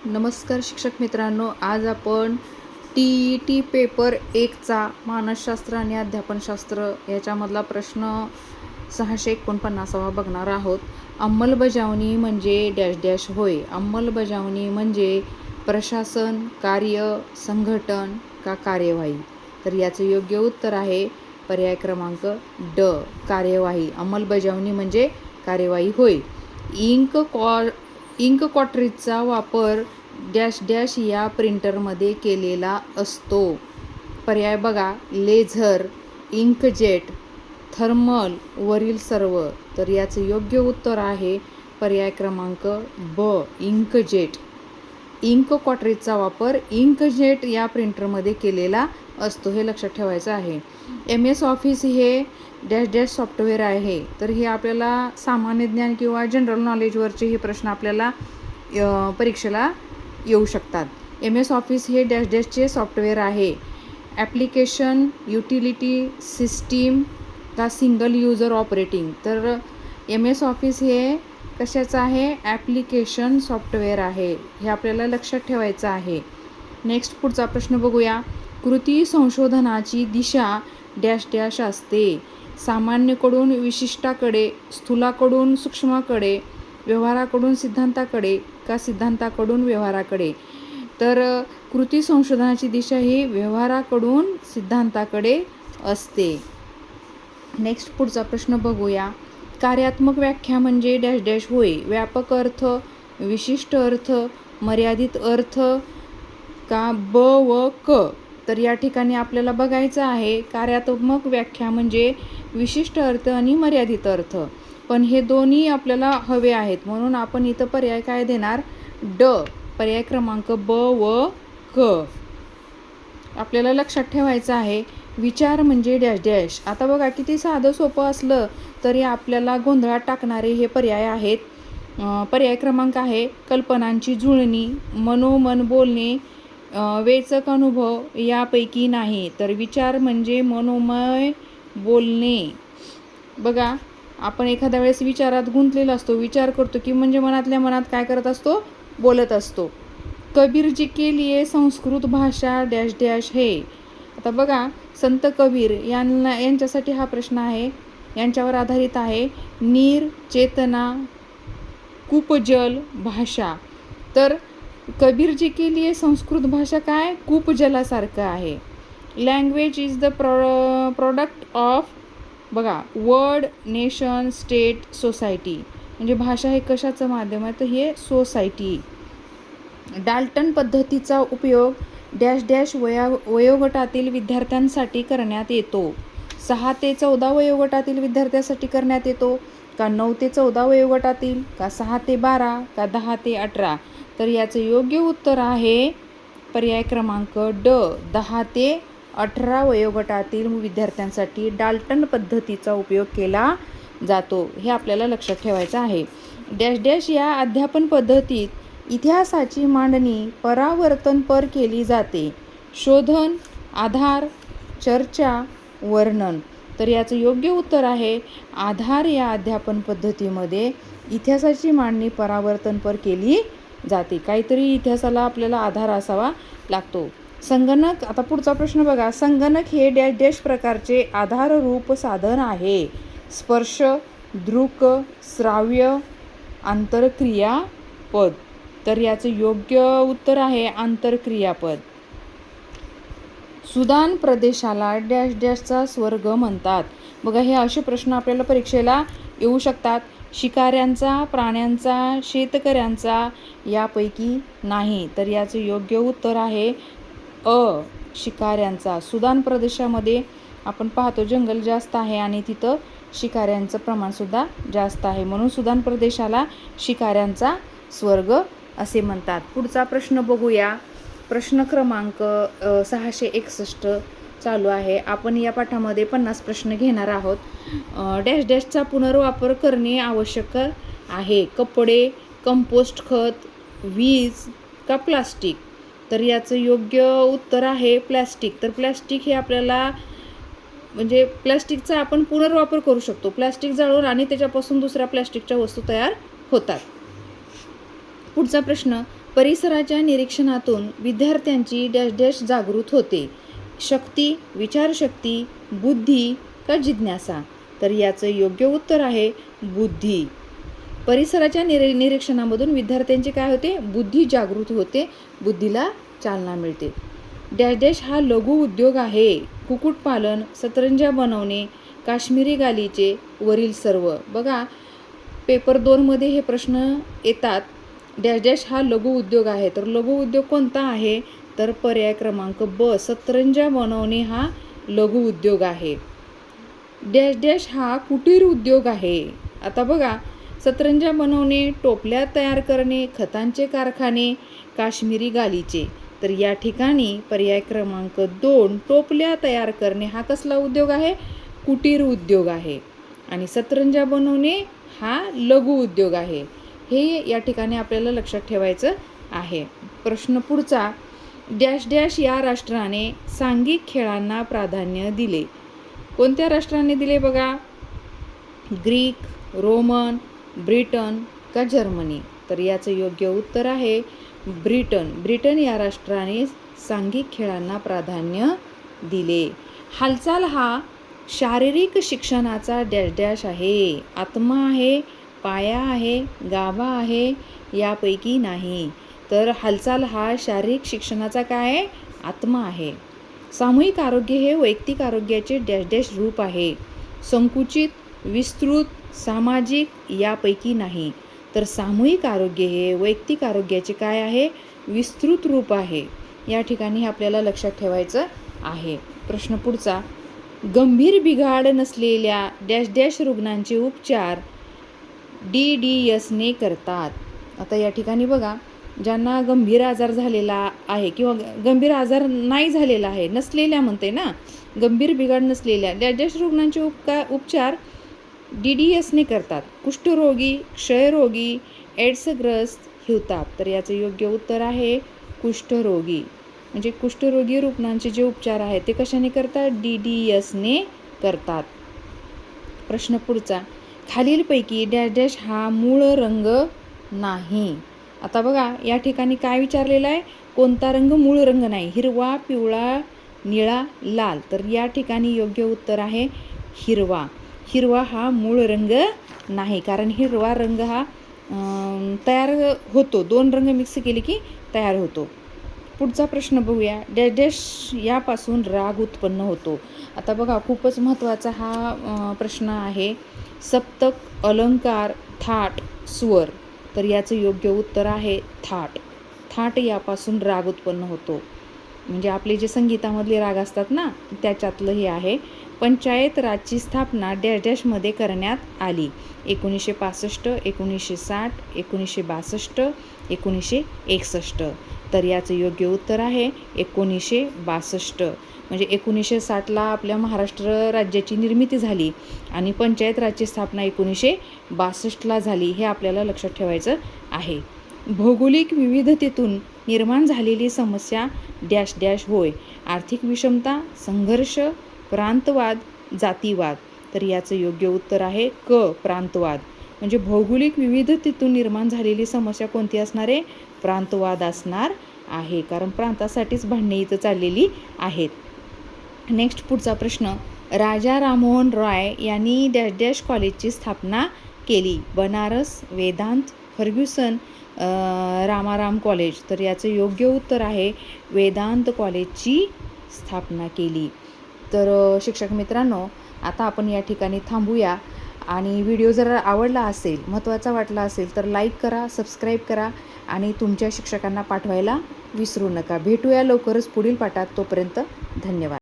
नमस्कार शिक्षक मित्रांनो, आज आपण TET पेपर 1चा मानसशास्त्र आणि अध्यापनशास्त्र याच्यामधला प्रश्न 649वा बघणार आहोत. अंमलबजावणी म्हणजे डॅश डॅश होय. अंमलबजावणी म्हणजे प्रशासन, कार्य, संघटन का कार्यवाही. तर याचं योग्य उत्तर आहे पर्याय क्रमांक ड, कार्यवाही. अंमलबजावणी म्हणजे कार्यवाही होय. इंक कॉर्ट्रिजचा वापर डॅश डॅश या प्रिंटरमध्ये केलेला असतो. पर्याय बघा, लेझर, इंकजेट, थर्मल, वरील सर्व. तर याचं योग्य उत्तर आहे पर्याय क्रमांक ब, इंकजेट. इंक कॉर्ट्रिजचा वापर इंकजेट या प्रिंटरमध्ये केलेला असतो, हे लक्षात ठेवायचं आहे. MS ऑफिस हे डॅश डॅश सॉफ्टवेअर आहे. तर हे आपल्याला सामान्य ज्ञान किंवा जनरल नॉलेजवरचे हे प्रश्न आपल्याला परीक्षेला येऊ शकतात. MS ऑफिस हे डॅश डॅशचे सॉफ्टवेअर आहे. ॲप्लिकेशन, युटिलिटी, सिस्टीम का सिंगल युजर ऑपरेटिंग. तर MS ऑफिस हे कशाचं आहे? ॲप्लिकेशन सॉफ्टवेअर आहे. हे आपल्याला लक्षात ठेवायचं आहे. नेक्स्ट पुढचा प्रश्न बघूया. कृती संशोधनाची दिशा डॅश डॅश असते. सामान्यकडून विशिष्टाकडे, स्थूलाकडून सूक्ष्माकडे, व्यवहाराकडून सिद्धांताकडे का सिद्धांताकडून व्यवहाराकडे. तर कृती संशोधनाची दिशा ही व्यवहाराकडून सिद्धांताकडे असते. नेक्स्ट पुढचा प्रश्न बघूया. कार्यात्मक व्याख्या म्हणजे डॅश डॅश होय. व्यापक अर्थ, विशिष्ट अर्थ, मर्यादित अर्थ का ब व क. तर या ठिकाणी आपल्याला बघायचं आहे कार्यात्मक व्याख्या म्हणजे विशिष्ट अर्थ आणि मर्यादित अर्थ. पण हे दोन्ही आपल्याला हवे आहेत, म्हणून आपण इथं पर्याय काय देणार? ड, पर्याय क्रमांक ब व क. आपल्याला लक्षात ठेवायचं आहे विचार म्हणजे डॅश डॅश. आता बघा किती साधं सोपं असलं तरी आपल्याला गोंधळात टाकणारे हे पर्याय आहेत. पर्याय क्रमांक आहे कल्पनांची जुळणी, मनोमन बोलणे, वेचक अनुभव यापैकी नाही. तर विचार म्हणजे मनोमय बोलणे. बघा, आपण एखाद्या वेळेस विचारात गुंतलेला असतो, विचार करतो की म्हणजे मनातल्या मनात काय करत असतो? बोलत असतो. कबीर जी के लिए संस्कृत भाषा डॅश डॅश है. आता बघा, संत कबीर यांच्यासाठी हा प्रश्न आहे, यांच्यावर आधारित आहे. नीर, चेतना, कूपजल, भाषा. तर कबीर जी के लिए संस्कृत भाषा काय? कूपजलासारखं आहे. Language is the product of, बघा, वर्ड, नेशन, स्टेट, सोसायटी. म्हणजे भाषा हे कशाचं माध्यम आहे? तर हे सोसायटी. डाल्टन पद्धतीचा उपयोग डॅश डॅश वयोगटातील विद्यार्थ्यांसाठी करण्यात येतो. 6 ते 14 वयोगटातील विद्यार्थ्यांसाठी करण्यात येतो का 9 ते 14 वयोगटातील का 6 ते 12 का 10 ते 18. तर याचं योग्य उत्तर आहे पर्याय क्रमांक ड, 10 ते 18 वयोगटातील विद्यार्थ्यांसाठी डाल्टन पद्धतीचा उपयोग केला जातो. हे आपल्याला लक्षात ठेवायचं आहे. डॅश डॅश या अध्यापन पद्धतीत इतिहासाची मांडणी परावर्तनपर केली जाते. शोधन, आधार, चर्चा, वर्णन. तर याचं योग्य उत्तर आहे आधार या अध्यापन पद्धतीमध्ये इतिहासाची मांडणी परावर्तनपर केली जाते. काहीतरी इतिहासाला आपल्याला आधार असावा लागतो. संगणक, आता पुढचा प्रश्न बघा. संगणक हे डॅश डॅश प्रकारचे आधाररूप साधन आहे. स्पर्श, दृक, श्राव्य, आंतरक्रियापद. तर याचं योग्य उत्तर आहे आंतरक्रियापद. सुदान प्रदेशाला डॅश डॅशचा स्वर्ग म्हणतात. बघा, हे असे प्रश्न आपल्याला परीक्षेला येऊ शकतात. शिकाऱ्यांचा, प्राण्यांचा, शेतकऱ्यांचा यापैकी नाही. तर याचं योग्य उत्तर आहे अ, शिकाऱ्यांचा. सुदान प्रदेशामध्ये आपण पाहतो जंगल जास्त आहे आणि तिथं शिकाऱ्यांचं प्रमाणसुद्धा जास्त आहे, म्हणून सुदान प्रदेशाला शिकाऱ्यांचा स्वर्ग असे म्हणतात. पुढचा प्रश्न बघूया. प्रश्न क्रमांक 661 चालू आहे. आपण या पाठामध्ये 50 प्रश्न घेणार आहोत. डॅश डॅशचा पुनर्वापर करणे आवश्यक आहे. कपडे, कंपोस्ट खत, वीज का प्लास्टिक. तर याचं योग्य उत्तर आहे प्लॅस्टिक. तर प्लॅस्टिक हे आपल्याला म्हणजे प्लॅस्टिकचा आपण पुनर्वापर करू शकतो. प्लॅस्टिक जाळून आणि त्याच्यापासून दुसऱ्या प्लॅस्टिकच्या वस्तू तयार होतात. पुढचा प्रश्न. परिसराच्या निरीक्षणातून विद्यार्थ्यांची डॅश डॅश जागृत होते. शक्ती, विचारशक्ती, बुद्धी का जिज्ञासा? तर याचं योग्य उत्तर आहे बुद्धी. परिसराच्या निरीक्षणामधून विद्यार्थ्यांचे काय होते? बुद्धी जागृत होते, बुद्धीला चालना मिळते. डॅश डॅश हा लघु उद्योग आहे. कुक्कुटपालन, सतरंजा बनवणे, काश्मीरी गालिचे, वरील सर्व. बघा, पेपर 2 मध्ये हे प्रश्न येतात. डॅश डॅश हा लघु उद्योग आहे. तर लघु उद्योग कोणता आहे? तर पर्याय क्रमांक ब, सतरंजा बनवणे हा लघु उद्योग आहे. डॅश डॅश हा कुटीर उद्योग आहे. आता बघा, सतरंजा बनवणे, टोपल्या तयार करणे, खतांचे कारखाने, काश्मीरी गालिचे. तर या ठिकाणी पर्याय क्रमांक 2, टोपल्या तयार करणे हा कसला उद्योग आहे? कुटीर उद्योग आहे. आणि सतरंजा बनवणे हा लघु उद्योग आहे. हे या ठिकाणी आपल्याला लक्षात ठेवायचं आहे. प्रश्न पुढचा, डॅश डॅश या राष्ट्राने सांघिक खेळांना प्राधान्य दिले. कोणत्या राष्ट्राने दिले? बघा, ग्रीक, रोमन, ब्रिटन का जर्मनी? तर याचं योग्य उत्तर आहे ब्रिटन. ब्रिटन या राष्ट्राने सांघिक खेळांना प्राधान्य दिले. हालचाल हा शारीरिक शिक्षणाचा डॅश डॅश आहे. आत्मा आहे, पाया आहे, गाभा आहे, यापैकी नाही. तर हालचाल हा शारीरिक शिक्षणाचा काय आहे? आत्मा आहे. सामूहिक आरोग्य हे वैयक्तिक आरोग्याचे डॅश डॅश रूप आहे. संकुचित, विस्तृत, सामाजिक, यापैकी नाही. तर सामूहिक आरोग्य हे वैयक्तिक आरोग्याचे काय आहे? विस्तृत रूप आहे. या ठिकाणी आपल्याला लक्षात ठेवायचं आहे. प्रश्न पुढचा, गंभीर बिघाड नसलेल्या डॅश डॅश रुग्णांचे उपचार DDS ने करतात. आता या ठिकाणी बघा, ज्यांना गंभीर आजार झालेला आहे किंवा गंभीर आजार नाही झालेला आहे, नसलेल्या म्हणते ना, गंभीर बिघाड नसलेल्या डॅश डॅश रुग्णांचे उपचार DDS ने करतात. कुष्ठरोगी, क्षयरोगी, एड्सग्रस्त, हिवताप. तर याचं योग्य उत्तर आहे कुष्ठरोगी. म्हणजे कुष्ठरोगी रुग्णांचे जे उपचार आहेत ते कशाने करतात? DDS ने करतात. प्रश्न पुढचा, खालीलपैकी डॅश डॅश हा मूळ रंग नाही. आता बघा, या ठिकाणी काय विचारलेलं आहे? कोणता रंग मूळ रंग नाही? हिरवा, पिवळा, निळा, लाल. तर या ठिकाणी योग्य उत्तर आहे हिरवा. हिरवा हा मूळ रंग नाही, कारण हिरवा रंग हा तयार होतो, 2 रंग मिक्स केले की तयार होतो. पुढचा प्रश्न बघूया, डॅश डॅश यापासून राग उत्पन्न होतो. आता बघा, खूपच महत्त्वाचा हा प्रश्न आहे. सप्तक, अलंकार, थाट, स्वर. तर याचं योग्य उत्तर आहे थाट. थाट यापासून राग उत्पन्न होतो. म्हणजे आपले जे संगीतामधले राग असतात ना, त्याच्यातलं हे आहे. पंचायत राजची स्थापना डॅश डॅशमध्ये करण्यात आली. 1965, 1960, 1962, 1961. तर याचं योग्य उत्तर आहे 1962. म्हणजे 1960ला आपल्या महाराष्ट्र राज्याची निर्मिती झाली आणि पंचायत राजची स्थापना 1962ला झाली. हे आपल्याला लक्षात ठेवायचं आहे. भौगोलिक विविधतेतून निर्माण झालेली समस्या डॅश डॅश होय. आर्थिक विषमता, संघर्ष, प्रांतवाद, जातीवाद. तर याचं योग्य उत्तर आहे क, प्रांतवाद. म्हणजे भौगोलिक विविधतेतून निर्माण झालेली समस्या कोणती असणार आहे? प्रांतवाद असणार आहे, कारण प्रांतासाठीच भांडणे इथं चाललेली आहेत. नेक्स्ट पुढचा प्रश्न, राजा राममोहन रॉय यांनी डॅश डॅश कॉलेजची स्थापना केली. Banaras, Vedant, Fergusson, Ramaram college. तर याचं योग्य उत्तर आहे वेदांत कॉलेजची स्थापना केली. तर शिक्षक मित्रांनो, आता आपण या ठिकाणी थांबूया. आणि व्हिडिओ जर आवडला असेल, महत्त्वाचा वाटला असेल तर लाईक करा, सबस्क्राईब करा आणि तुमच्या शिक्षकांना पाठवायला विसरू नका. भेटूया लवकरच पुढील पाठात. तोपर्यंत धन्यवाद.